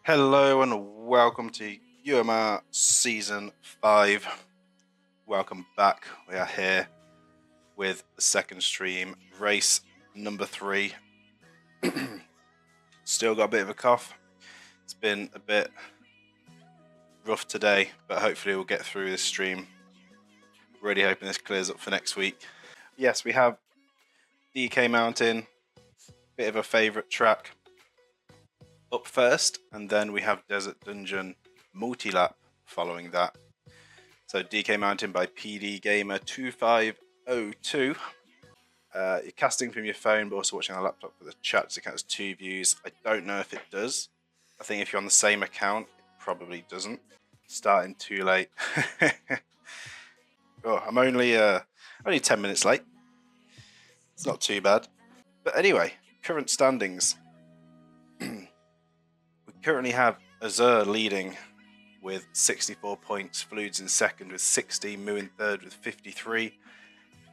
Hello and welcome to UMR Season 5. Welcome back. We are here with the second stream, race number 3. Still got a bit of a cough. It's been a bit rough today, but hopefully we'll get through this stream. Really hoping this clears up for next week. Yes, we have DK Mountain, bit of a favourite track up first, and then we have Desert Dungeon Multi-Lap following that. So DK Mountain by PD Gamer 2502. You're casting from your phone but also watching on a laptop for the chat to count as 2 views. I don't know if it does. I think if you're on the same account, it probably doesn't. Starting too late. Oh, I'm only 10 minutes late. It's not too bad. But anyway, current standings. We currently have Azur leading with 64 points, Fluids in second with 60, Moo in third with 53,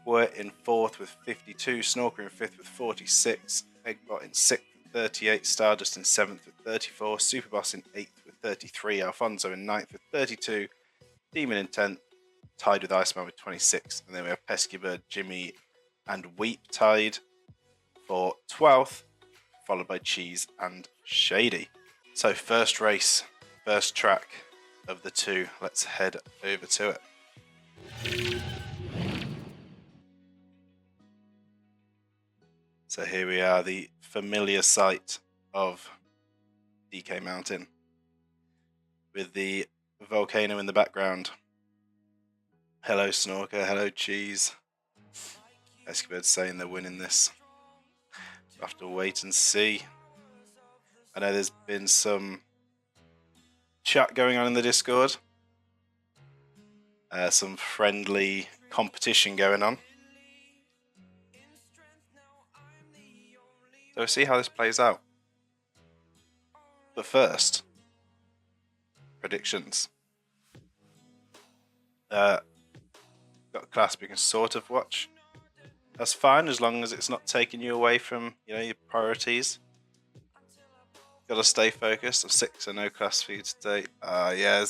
Wirt in fourth with 52, Snorker in fifth with 46, Eggbot in sixth with 38, Stardust in seventh with 34, Superboss in eighth with 33, Alfonso in ninth with 32, Demon in 10th, tied with Iceman with 26, and then we have Pesky Bird, Jimmy and Weep tied for 12th, followed by Cheese and Shady. So first race, first track of the 2. Let's head over to it. So here we are, the familiar sight of DK Mountain with the volcano in the background. Hello Snorker, hello Cheese. Pesky saying they're winning this. We'll have to wait and see. I know there's been some chat going on in the Discord. Some friendly competition going on. So we'll see how this plays out. But first, predictions. Got a class we can sort of watch. That's fine as long as it's not taking you away from your priorities. Got to stay focused. I'm 6 and no class for you today. Yeah,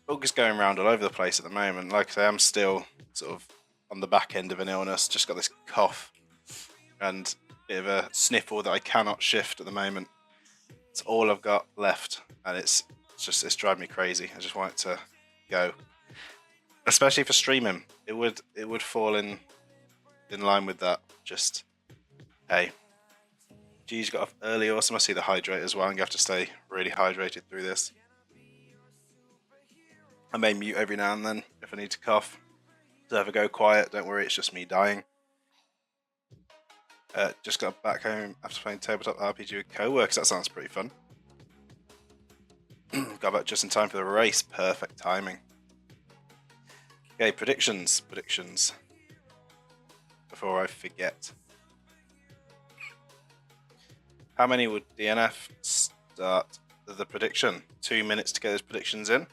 bug is going around all over the place at the moment. Like I say, I'm still sort of on the back end of an illness. Just got this cough and a bit of a sniffle that I cannot shift at the moment. It's all I've got left, and it's driving me crazy. I just want it to go, especially for streaming. It would fall in line with that. Just hey. G's got off early. Also, I see the hydrate as well. I'm going to have to stay really hydrated through this. I may mute every now and then if I need to cough. Does ever go quiet? Don't worry, it's just me dying. Just got back home after playing tabletop RPG with co-workers. That sounds pretty fun. Got back just in time for the race. Perfect timing. Okay, predictions. Before I forget. How many would DNF start the prediction? 2 minutes to get those predictions in.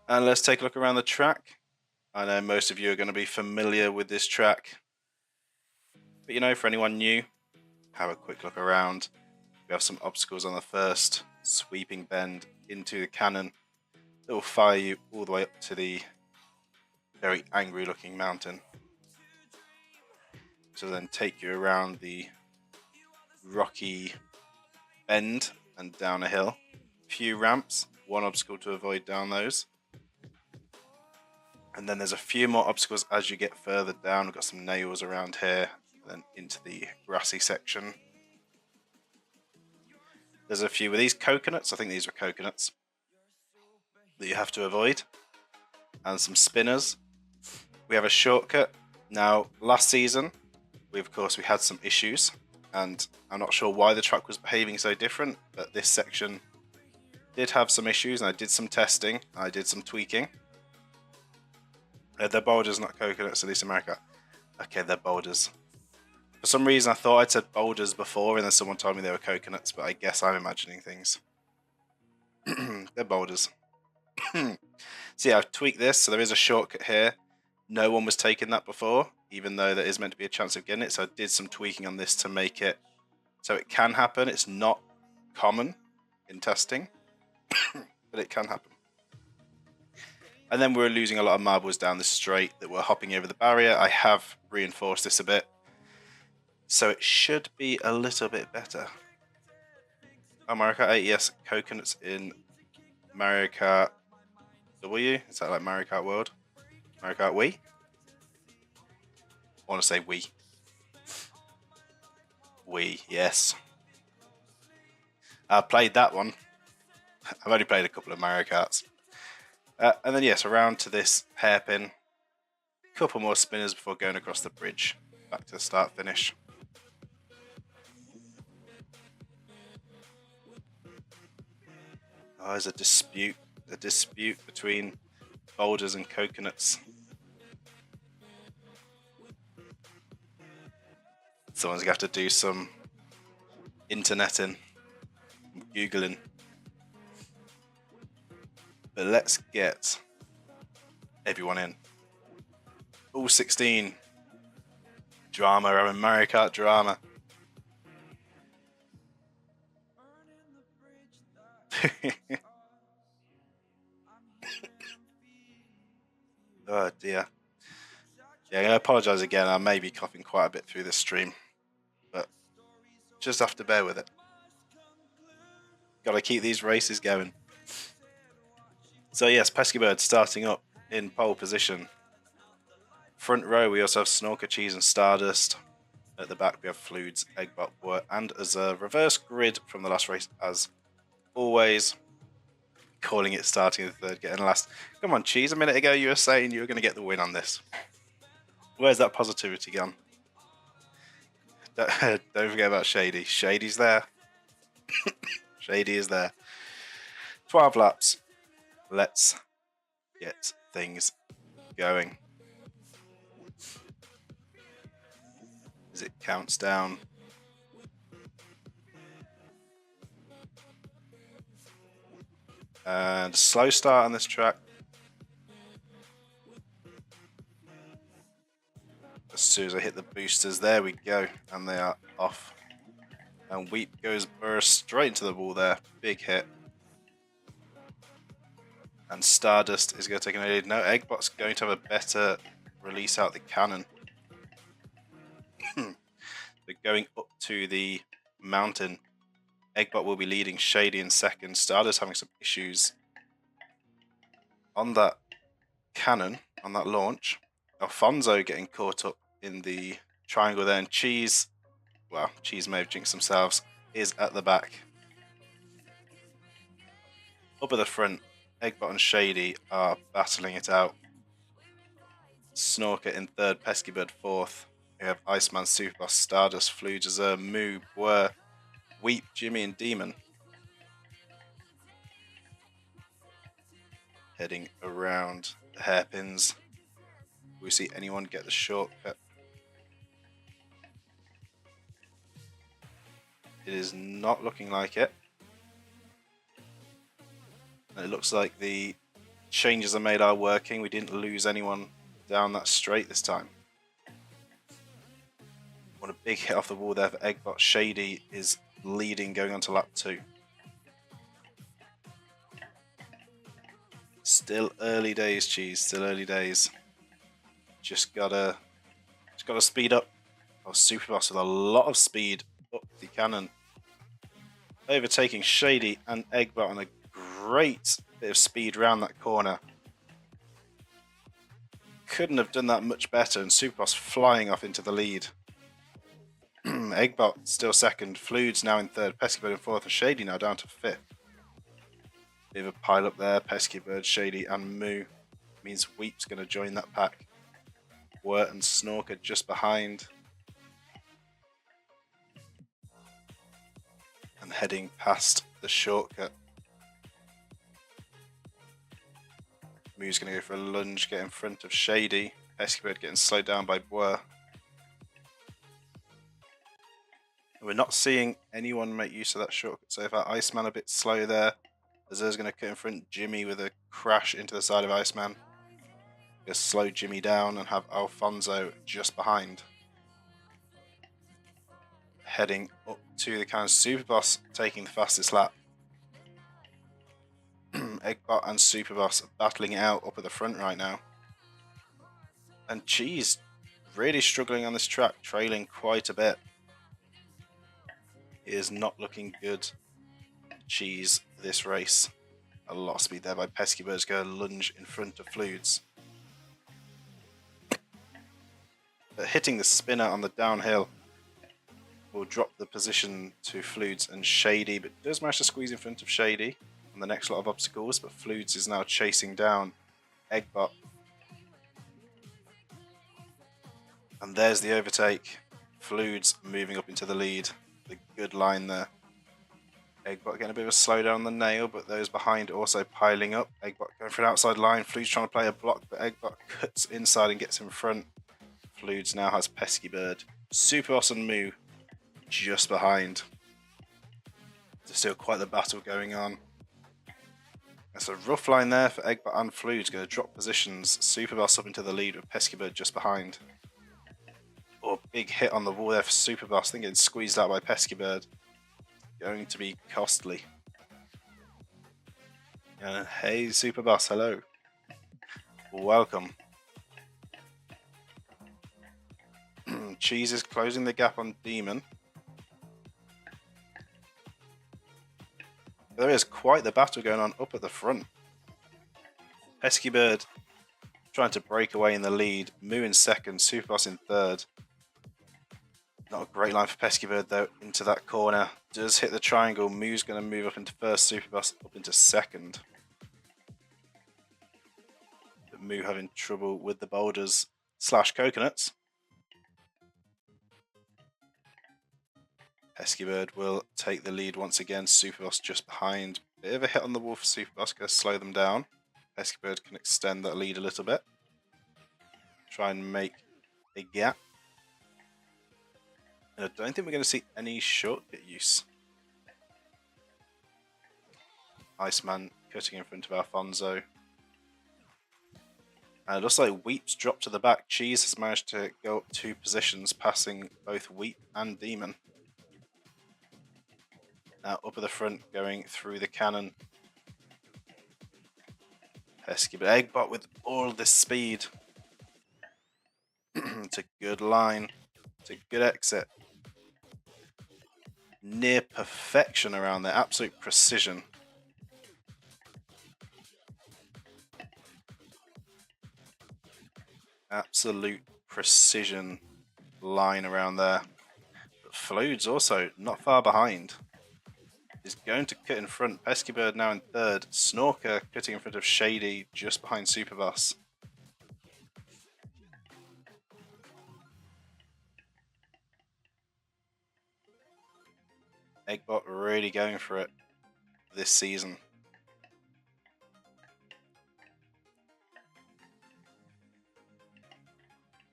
And let's take a look around the track. I know most of you are going to be familiar with this track. But for anyone new, have a quick look around. We have some obstacles on the first sweeping bend into the cannon that will fire you all the way up to the very angry looking mountain. To then take you around the rocky bend and down a hill. Few ramps, one obstacle to avoid down those. And then there's a few more obstacles as you get further down. We've got some nails around here, then into the grassy section. There's a few of these coconuts, I think these were coconuts, that you have to avoid. And some spinners. We have a shortcut. Now, last season, we had some issues, and I'm not sure why the track was behaving so different, but this section did have some issues, and I did some testing, I did some tweaking. They're boulders, not coconuts, at least in America. Okay, they're boulders. For some reason, I thought I'd said boulders before, and then someone told me they were coconuts, but I guess I'm imagining things. They're boulders. So yeah, I've tweaked this, so there is a shortcut here. No one was taking that before, even though there is meant to be a chance of getting it, so I did some tweaking on this to make it So it can happen. It's not common in testing, but it can happen. And then we're losing a lot of marbles down the straight that were hopping over the barrier. I have reinforced this a bit, so it should be a little bit better. Oh, Mario Kart 8, yes, coconuts in Mario Kart W. Is that like Mario Kart World? Mario Kart Wii? I want to say Wii. Wii, yes. I played that one. I've only played a couple of Mario Karts. And then, yes, around to this hairpin. Couple more spinners before going across the bridge. Back to the start finish. Oh, there's a dispute between boulders and coconuts. Someone's going to have to do some interneting, Googling. But let's get everyone in. All 16. Drama, I'm in Mario Kart drama. Oh dear. Yeah, I'm going to apologise again. I may be coughing quite a bit through this stream, but just have to bear with it. Got to keep these races going. So yes, Pesky Bird starting up in pole position. Front row, we also have Snorker, Cheese and Stardust. At the back, we have Fluids, Eggbot, Wort, and as a reverse grid from the last race, as always, calling it starting in third, getting last. Come on, Cheese, a minute ago you were saying you were going to get the win on this. Where's that positivity gone? Don't forget about Shady. Shady's there. Shady is there. 12 laps. Let's get things going. As it counts down. And slow start on this track. As soon as I hit the boosters, there we go, and they are off. And Weep goes burst straight into the wall there. Big hit. And Stardust is going to take an lead. No, Eggbot's going to have a better release out the cannon. They're going up to the mountain. Eggbot will be leading, Shady in second. Stardust having some issues on that cannon, on that launch. Alfonso getting caught up in the triangle there, and Cheese, well, Cheese may have jinxed themselves, is at the back. Up at the front, Eggbot and Shady are battling it out. Snorker in third, Pesky Bird fourth. We have Iceman, Superboss, Stardust, Fluid, Azure, Moo, Bwer, Weep, Jimmy and Demon. Heading around the hairpins. Will we see anyone get the shortcut? It is not looking like it. And it looks like the changes I made are working. We didn't lose anyone down that straight this time. What a big hit off the wall there for Eggbot. Shady is leading going on to lap 2. Still early days, Cheese. Still early days. Just gotta speed up. Oh, Superboss with a lot of speed up the cannon. Overtaking Shady and Eggbot on a great bit of speed round that corner. Couldn't have done that much better, and Superboss flying off into the lead. Eggbot still second, Fluid's now in third, Pesky Bird in fourth, and Shady now down to fifth. Bit of a pile up there, Pesky Bird, Shady and Moo. Means Weep's going to join that pack. Wort and Snorker just behind. And heading past the shortcut. Moo's going to go for a lunge, get in front of Shady. Pesky Bird getting slowed down by Bwer. We're not seeing anyone make use of that shortcut so far. Iceman a bit slow there. Azure's going to cut in front. Jimmy with a crash into the side of Iceman. Just slow Jimmy down and have Alfonso just behind. heading up to the cannon. Superboss taking the fastest lap. Eggbot and Superboss battling it out up at the front right now. And Cheese really struggling on this track, trailing quite a bit. It is not looking good, Cheese, this race. A lot of speed there by Pesky Bird's going to lunge in front of Fludes. But hitting the spinner on the downhill will drop the position to Fludes and Shady, but does manage to squeeze in front of Shady on the next lot of obstacles, but Fludes is now chasing down Eggbot. And there's the overtake. Fludes moving up into the lead. The good line there. Eggbot getting a bit of a slowdown on the nail, but those behind also piling up. Eggbot going for an outside line. Fludes trying to play a block, but Eggbot cuts inside and gets in front. Fludes now has Pesky Bird. Superboss and Moo just behind. There's still quite the battle going on. That's a rough line there for Eggbot and Fludes. Going to drop positions. Superboss up into the lead with Pesky Bird just behind. Oh, big hit on the wall there for Superboss. I think it's squeezed out by Pesky Bird. Going to be costly. Hey Superboss, hello. Welcome. Cheese is closing the gap on Demon. There is quite the battle going on up at the front. Pesky Bird trying to break away in the lead. Moo in second, Superboss in third. Not a great line for Pesky Bird though, into that corner. Does hit the triangle. Moo's going to move up into first, Superboss up into second. But Moo having trouble with the boulders / coconuts. Pesky Bird will take the lead once again. Superboss just behind. Bit of a hit on the wall for Superboss. Going to slow them down. Pesky Bird can extend that lead a little bit. Try and make a gap. I don't think we're going to see any shortcut use. Iceman cutting in front of Alfonso. And it looks like Weep's dropped to the back. Cheese has managed to go up 2 positions, passing both Weep and Demon. Now up at the front, going through the cannon. Pesky, but Eggbot with all this speed. It's a good line. It's a good exit. Near perfection around there. Absolute precision. Absolute precision line around there. But Fludes also not far behind. Is going to cut in front. Pesky Bird now in third. Snorker cutting in front of Shady just behind Superboss. Eggbot really going for it this season.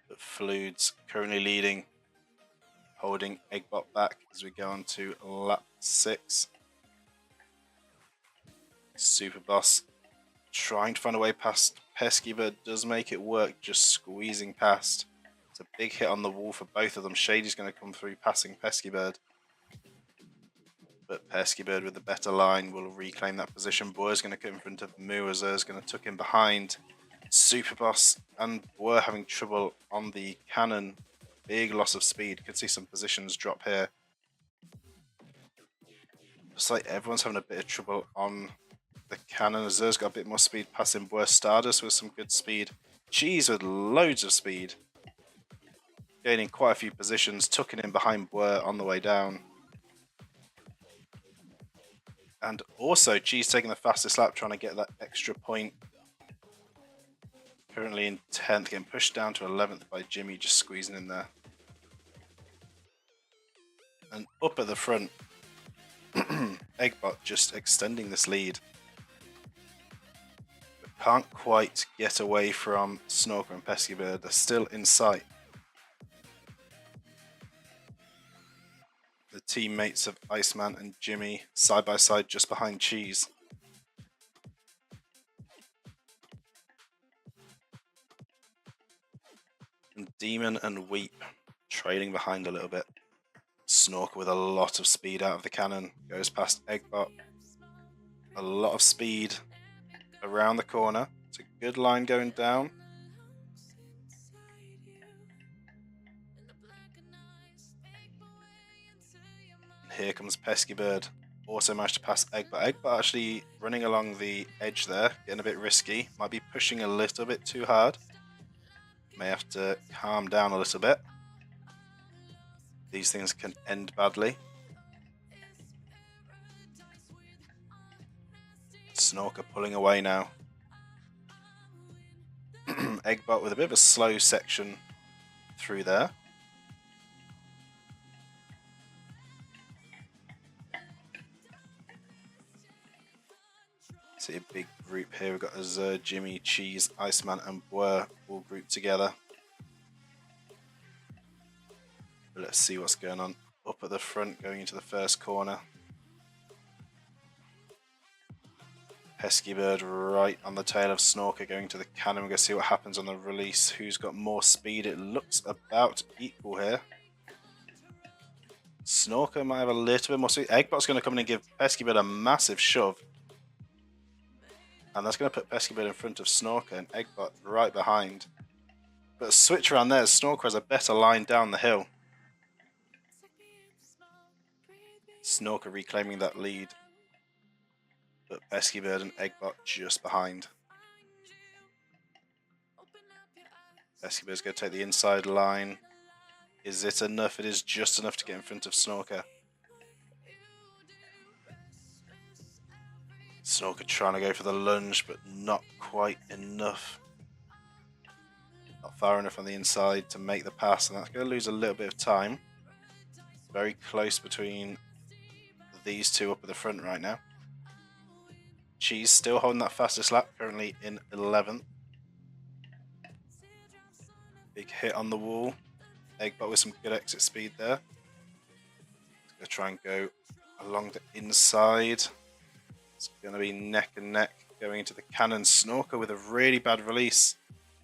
But Fludes currently leading, holding Eggbot back as we go on to lap 6. Superboss trying to find a way past Pesky, but does make it work, just squeezing past. It's a big hit on the wall for both of them. Shady's going to come through passing Pesky Bird. But Pesky Bird with the better line will reclaim that position. Boer's going to come in front of Moo. Azur's going to tuck in behind. Superboss and Boer having trouble on the cannon. Big loss of speed. Could see some positions drop here. Looks like everyone's having a bit of trouble on the cannon. Azur's got a bit more speed passing Boer. Stardust with some good speed. Cheese with loads of speed. Gaining quite a few positions. Tucking in behind Boer on the way down. And also, Cheese taking the fastest lap, trying to get that extra point. Currently in 10th, getting pushed down to 11th by Jimmy, just squeezing in there. And up at the front, Eggbot just extending this lead. But can't quite get away from Snorker and Pesky Bird. They're still in sight. The teammates of Iceman and Jimmy side by side just behind Cheese. And Demon and Weep trailing behind a little bit. Snorker with a lot of speed out of the cannon. Goes past Eggbot. A lot of speed around the corner. It's a good line going down. And here comes Pesky Bird. Also managed to pass Eggbot. Eggbot actually running along the edge there, getting a bit risky. Might be pushing a little bit too hard. May have to calm down a little bit. These things can end badly. Snorker pulling away now. Eggbot with a bit of a slow section through there. See a big group here. We've got Azur, Jimmy, Cheese, Iceman, and Boer all grouped together. But let's see what's going on up at the front, going into the first corner. Pesky Bird right on the tail of Snorker, going to the cannon. We're going to see what happens on the release. Who's got more speed? It looks about equal here. Snorker might have a little bit more speed. Eggbot's going to come in and give Pesky Bird a massive shove. And that's going to put Pesky Bird in front of Snorker and Eggbot right behind. But a switch around there, Snorker has a better line down the hill. Snorker reclaiming that lead. But Pesky Bird and Eggbot just behind. Pesky Bird's going to take the inside line. Is it enough? It is just enough to get in front of Snorker. Snorker trying to go for the lunge, but not quite enough. Not far enough on the inside to make the pass, and that's going to lose a little bit of time. Very close between these two up at the front right now. Cheese still holding that fastest lap, currently in 11th. Big hit on the wall. Eggbot with some good exit speed there. He's going to try and go along the inside. It's going to be neck and neck going into the cannon. Snorker with a really bad release.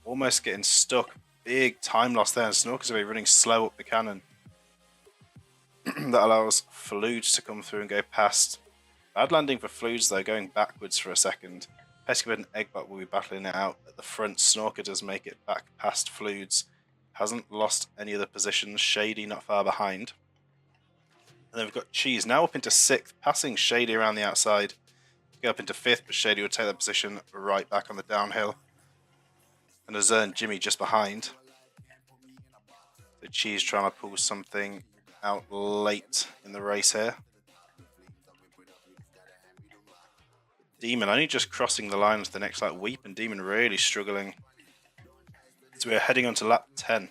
Almost getting stuck. Big time loss there. And Snorker's going to be running slow up the cannon. That allows Fludes to come through and go past. Bad landing for Fludes though, going backwards for a second. Pesky Bird and Eggbot will be battling it out at the front. Snorker does make it back past Fludes. Hasn't lost any of the positions. Shady not far behind. And then we've got Cheese now up into 6th, passing Shady around the outside. Go up into 5th, but Shady will take that position right back on the downhill. And Azur and Jimmy just behind. So Cheese trying to pull something out late in the race here. Demon only just crossing the line to the next lap. Weep and Demon really struggling. So we're heading on to lap 10.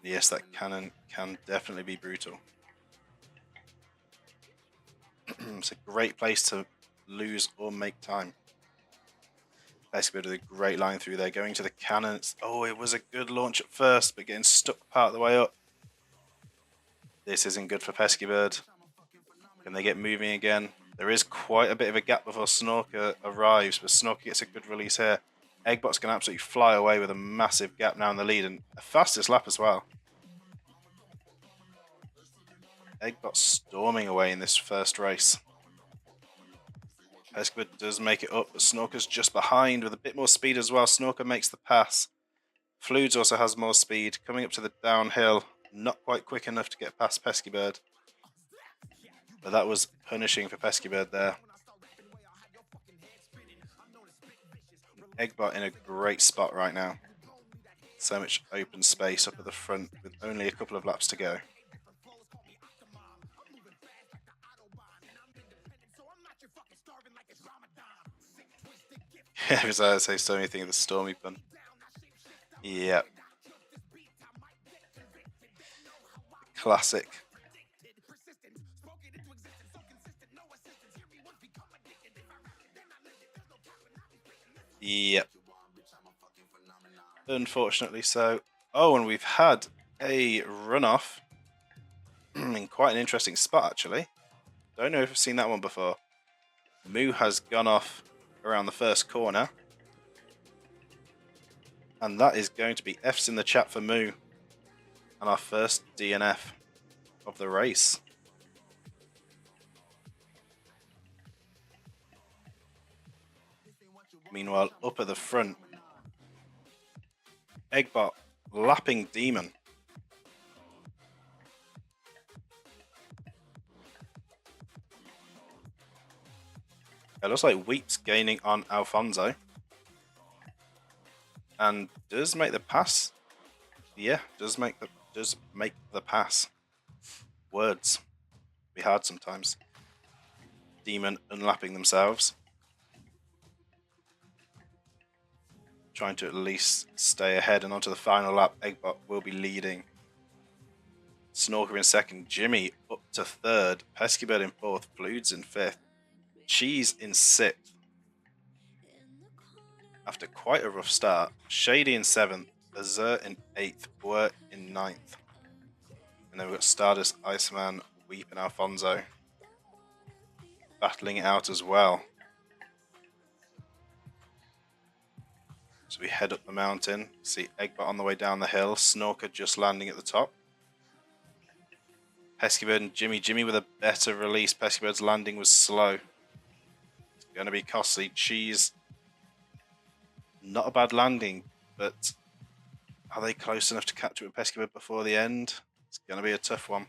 Yes, that cannon can definitely be brutal. It's a great place to lose or make time. Basically, with a great line through there, going to the cannon. Oh, it was a good launch at first, but getting stuck part of the way up. This isn't good for Pesky Bird. Can they get moving again? There is quite a bit of a gap before Snorker arrives, but Snorker gets a good release here. Eggbot's going to absolutely fly away with a massive gap now in the lead, and a fastest lap as well. Eggbot storming away in this first race. Pesky Bird does make it up, but Snorker's just behind with a bit more speed as well. Snorker makes the pass. Fludes also has more speed. Coming up to the downhill, not quite quick enough to get past Pesky Bird. But that was punishing for Pesky Bird there. Eggbot in a great spot right now. So much open space up at the front with only a couple of laps to go. Yeah, because I say so many things of the Stormy pun. Yep. Classic. Yep. Unfortunately so. Oh, and we've had a runoff in quite an interesting spot, actually. Don't know if I've seen that one before. Moo has gone off around the first corner. And that is going to be F's in the chat for Moo. And our first DNF. of the race. Meanwhile, up at the front, Eggbot lapping Demon. It looks like Weep's gaining on Alfonso. And does make the pass. Yeah, does make the pass. Words be hard sometimes. Demon unlapping themselves. Trying to at least stay ahead and onto the final lap. Eggbot will be leading. Snorker in second. Jimmy up to third. Peskybird in fourth. Fludes in fifth. Cheese in sixth. After quite a rough start. Shady in seventh. Azure in eighth. Bwer in ninth. And then we've got Stardust, Iceman, Weep, and Alfonso battling it out as well. So we head up the mountain. See Eggbot on the way down the hill. Snorker just landing at the top. Peskybird and Jimmy with a better release. Peskybird's landing was slow. It's going to be costly. Cheese, not a bad landing, but are they close enough to catch up with Peskybird before the end? It's going to be a tough one.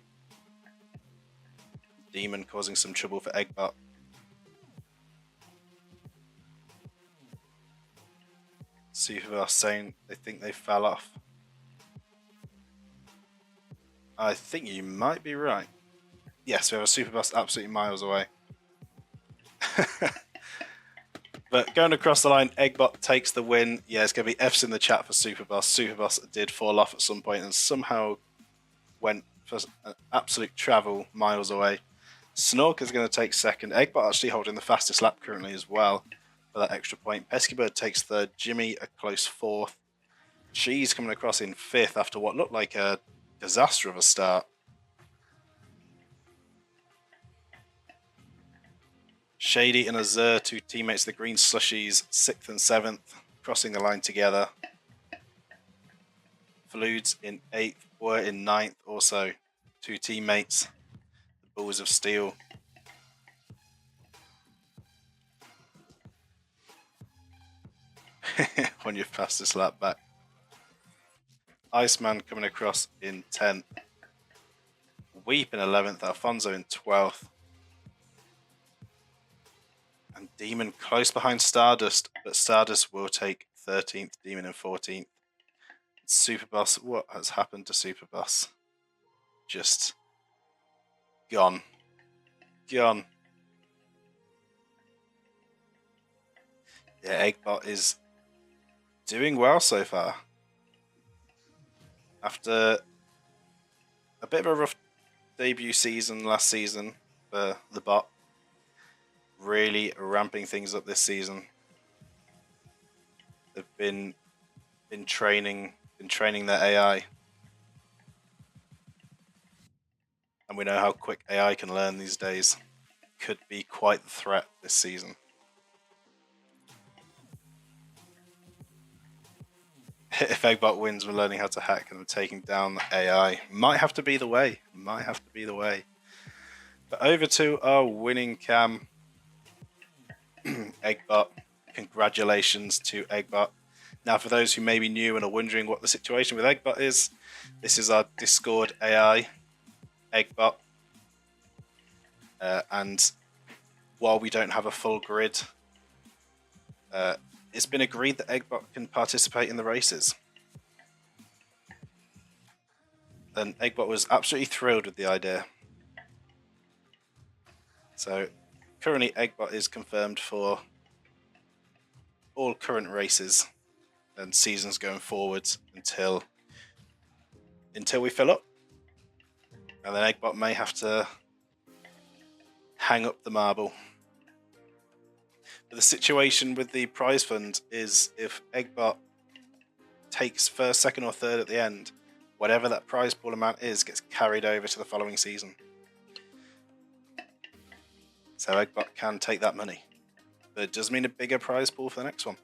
Demon causing some trouble for Eggbot. Superboss saying they think they fell off. I think you might be right. Yes, we have a Superboss absolutely miles away. But going across the line, Eggbot takes the win. Yeah, it's going to be F's in the chat for Superboss. Superboss did fall off at some point and somehow went for an absolute travel miles away. Snorker's going to take second. Eggbot actually holding the fastest lap currently as well for that extra point. Peskybird takes third. Jimmy a close fourth. Cheese coming across in fifth after what looked like a disaster of a start. Shady and Azure, two teammates, the green slushies, 6th and 7th, crossing the line together. Fludes in 8th, Bwer in 9th, also two teammates, the Bulls of Steel. When you've passed this lap back. Iceman coming across in 10th. Weep in 11th, Alfonso in 12th. And Demon close behind Stardust, but Stardust will take 13th, Demon in 14th. Superboss, what has happened to Superboss? Just gone. Gone. Yeah, Eggbot is doing well so far. After a bit of a rough debut season last season for the bot, really ramping things up this season. They've been training their AI. And we know how quick AI can learn these days. Could be quite the threat this season. If Eggbot wins, we're learning how to hack and we're taking down the AI. Might have to be the way. Might have to be the way. But over to our winning cam. Eggbot. Congratulations to Eggbot. Now, for those who may be new and are wondering what the situation with Eggbot is, this is our Discord AI, Eggbot. And while we don't have a full grid, it's been agreed that Eggbot can participate in the races. And Eggbot was absolutely thrilled with the idea. So currently Eggbot is confirmed for all current races and seasons going forwards until we fill up. And then Eggbot may have to hang up the marble. But the situation with the prize fund is if Eggbot takes first, second or third at the end, whatever that prize pool amount is gets carried over to the following season. So Eggbot can take that money. But it does mean a bigger prize pool for the next one.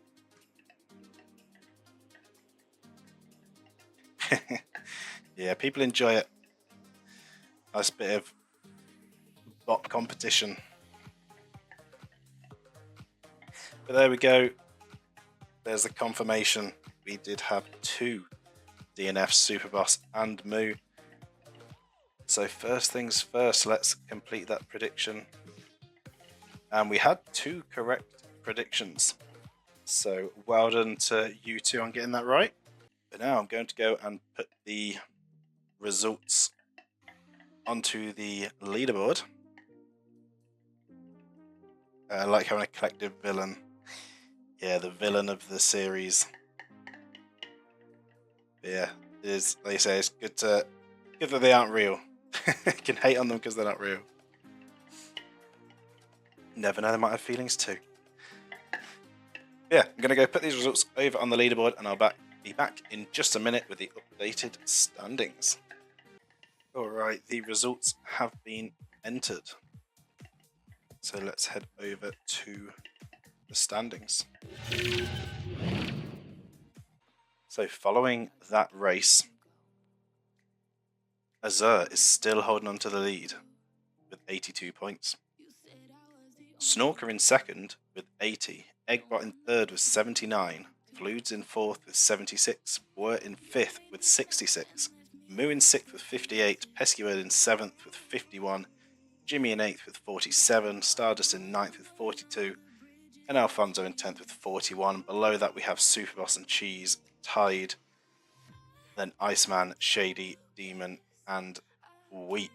Yeah, people enjoy it. Nice bit of bot competition. But there we go. There's the confirmation. We did have 2 DNFs, Superboss and Moo. So first things first, let's complete that prediction. And we had 2 correct predictions. So well done to you 2 on getting that right. But now I'm going to go and put the results onto the leaderboard. I like having a collective villain. Yeah, the villain of the series. But yeah, it is, like you say, it's good that they aren't real. You can hate on them because they're not real. Never know, they might have feelings too. Yeah, I'm going to go put these results over on the leaderboard, and I'll be back in just a minute with the updated standings. Alright, the results have been entered. So let's head over to the standings. So following that race, Azur is still holding on to the lead with 82 points. Snorker in second with 80, Eggbot in third with 79, Fludes in fourth with 76, Wurt in fifth with 66, Moo in sixth with 58, Peskeyword in seventh with 51, Jimmy in eighth with 47, Stardust in ninth with 42, and Alfonso in 10th with 41. Below that we have Superboss and Cheese tied, then Iceman, Shady, Demon, and Wheat.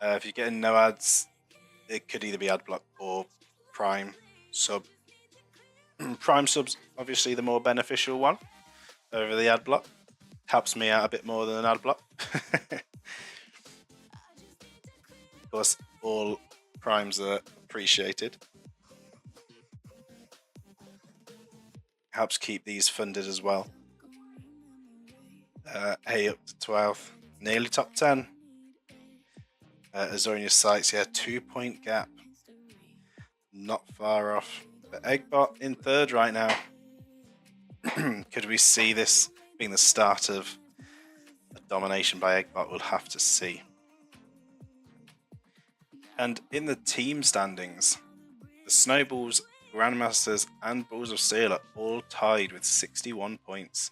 If you're getting no ads, it could either be Adblock or Prime sub. Prime sub's obviously the more beneficial one over the Adblock. Helps me out a bit more than an Adblock. Of course, all Primes are appreciated. Helps keep these funded as well. Hey, up to 12th, nearly top 10. Azorian sights, yeah, 2-point gap. Not far off. But Eggbot in third right now. Could we see this being the start of a domination by Eggbot? We'll have to see. And in the team standings, the Snowballs, Grandmasters, and Balls of Steel are all tied with 61 points.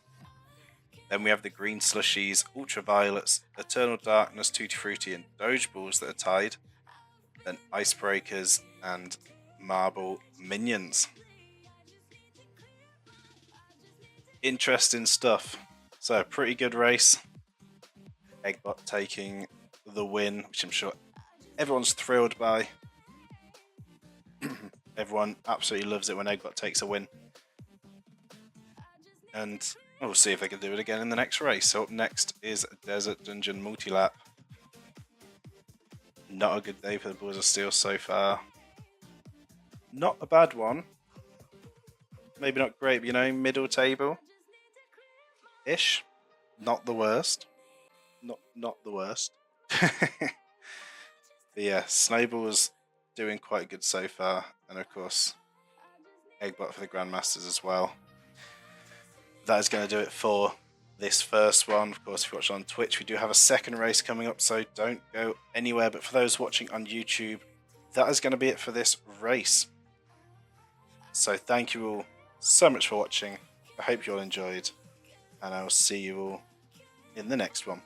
Then we have the Green Slushies, Ultraviolets, Eternal Darkness, Tutti Frutti, and Doge Balls that are tied. Then Icebreakers and Marble Minions. Interesting stuff. So, pretty good race. Eggbot taking the win, which I'm sure everyone's thrilled by. Everyone absolutely loves it when Eggbot takes a win. And we'll see if they can do it again in the next race. So up next is Desert Dungeon Multilap. Not a good day for the Balls of Steel so far. Not a bad one. Maybe not great, but you know, middle table-ish. Not the worst. Not the worst. But yeah, Snowball's doing quite good so far. And of course, Eggbot for the Grandmasters as well. That is going to do it for this first one. Of course, if you watch on Twitch, we do have a second race coming up, so don't go anywhere. But for those watching on YouTube, that is going to be it for this race. So thank you all so much for watching. I hope you all enjoyed, and I will see you all in the next one.